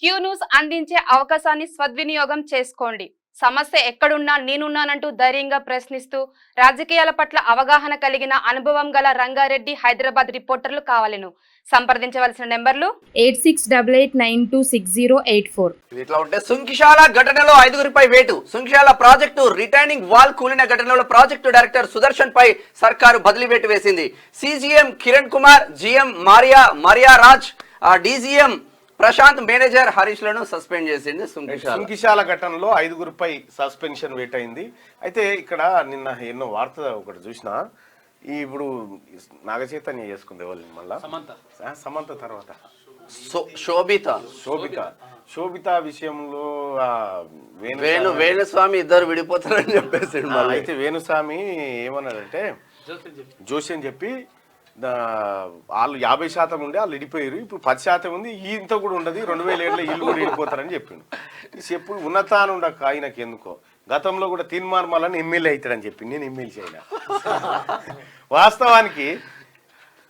Q news అందించే అవకాశాన్ని సద్వినియోగం చేసుకోండి. సమస్య ఎక్కడున్నా నేనున్నానంటూ ధైర్యంగా ప్రశ్నిస్తూ రాజకీయాల పట్ల అవగాహన కలిగిన అనుభవం గల రంగారెడ్డి హైదరాబాద్ రిపోర్టర్లు కావాలను సంప్రదించవలసిన నెంబర్లు 8688926084. ఇట్లా ఉంటే సుంకిశాల ఘటనలో 5గురిపై వేటు. సుంకిశాల ప్రాజెక్టు రిటైనింగ్ వాల్ కూలిన ఘటనలో ప్రాజెక్టు డైరెక్టర్ సుదర్శన్ పై సర్కారు బదిలీ వేటు వేసింది. CGM Kiran Kumar, GM Mariya Raj, DGM Prashanth, manager Harish లను సస్పెండ్ చేసింది. సుంకిశాల ఘటనలో 5గురిపై సస్పెన్షన్ వేట్ అయింది. అయితే ఇక్కడ నిన్న ఎన్నో వార్త ఒకటి చూసినా, ఇప్పుడు నాగచైతన్య చేసుకుంది వాళ్ళు మళ్ళా సమంత తర్వాత శోభిత విషయంలో వేణుస్వామి ఇద్దరు విడిపోతారని చెప్పేసి అయితే వేణుస్వామి ఏమన్నాడంటే జోషి అని చెప్పి వాళ్ళు 50% ఉండి వాళ్ళు ఇడిపోయారు, ఇప్పుడు 10% ఉంది, ఇంత కూడా ఉండదు, 2007లో వీళ్ళు కూడా ఇడిపోతారని చెప్పిండు. చెప్పు ఉన్నతాను ఉండక ఆయనకి ఎందుకో గతంలో కూడా తీన్మార్మాలని ఎమ్మెల్యే అవుతాడని చెప్పి నేను ఎమ్మెల్యే అయినా. వాస్తవానికి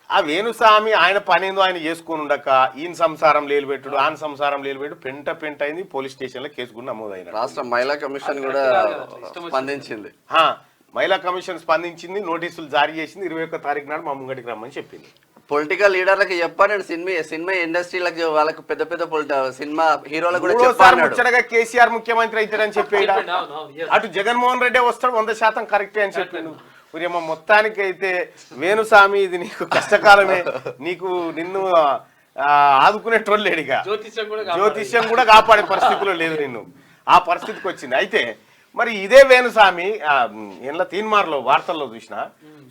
ఆ వేణుస్వామి ఆయన పనేందో ఆయన చేసుకుని ఉండక ఈయన సంసారం లేలుపెట్టుడు, ఆయన సంసారం లేలుపెట్టు పెంట అయింది. పోలీస్ స్టేషన్ లో కేసు కూడా నమోదైన రాష్ట్ర మహిళా కమిషన్ కూడా స్పందించింది. మహిళా కమిషన్ స్పందించింది, నోటీసులు జారీ చేసింది. 21వ తారీఖు నాడు మా ముంగడికి రమ్మని చెప్పింది. పొలిటికల్ లీడర్లకు చెప్పాను, సినిమా ఇండస్ట్రీలకు వాళ్ళకు పెద్ద సినిమా హీరోలకు కూడా చెప్పాను. ముచ్చటగా కేసీఆర్ ముఖ్యమంత్రి అవుతాడని చెప్పాడు, అటు జగన్మోహన్ రెడ్డి వస్తాడు 100% కరెక్టే అని చెప్పిండు. మొత్తానికి అయితే వేణుస్వామి ఇది నీకు కష్టకాలమే, నిన్ను ఆదుకునేటోళ్ళు లేడిగా, జ్యోతిష్యం కూడా కాపాడే పరిస్థితిలో లేదు, నిన్ను ఆ పరిస్థితికి వచ్చింది. అయితే మరి ఇదే వేణుస్వామి ఇలా తీన్మార్లో వార్తల్లో చూసిన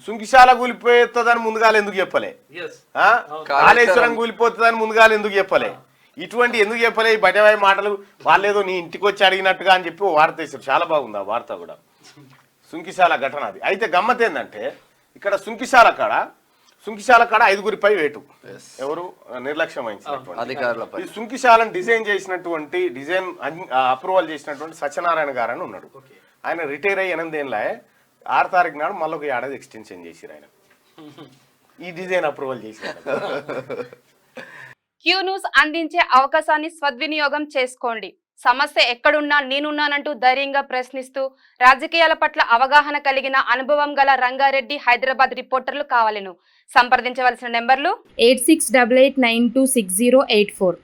సుంకిశాల కూలిపోతుందని ముందుగాలు ఎందుకు చెప్పలే, కాళేశ్వరం కూలిపోతుందని ముందుగాలు ఎందుకు చెప్పలే, ఇటువంటి ఎందుకు చెప్పలే ఈ బయటవాయి మాటలు, వాళ్ళేదో నీ ఇంటికి వచ్చి అడిగినట్టుగా అని చెప్పి వార్త వేసారు. చాలా బాగుంది ఆ వార్త కూడా, సుంకిశాల ఘటన అది. అయితే గమ్మత్ ఏంటంటే ఇక్కడ సుంకిశాల కాడ 5గురిపై వేటు. ఎవరు నిర్లక్ష్యం వహించినటువంటి ఈ సుంకిశాలను డిజైన్ అప్రూవల్ చేసినటువంటి సత్యనారాయణ గారు అని ఉన్నాడు. ఆయన రిటైర్ అయ్యి 8 ఏళ్ళ 6 తారీఖు నాడు మళ్ళీ ఒక ఏడాది ఎక్స్టెన్షన్ చేసిరు. ఆయన ఈ డిజైన్ అప్రూవల్ చేసినారు. క్యూ న్యూస్ అందించే అవకాశాన్ని సద్వినియోగం చేసుకోండి. సమస్య ఎక్కడున్నా నేనున్నానంటూ ధైర్యంగా ప్రశ్నిస్తూ రాజకీయాల పట్ల అవగాహన కలిగిన అనుభవం గల రంగారెడ్డి హైదరాబాద్ రిపోర్టర్లు కావాలను సంప్రదించవలసిన నెంబర్లు 8688926084.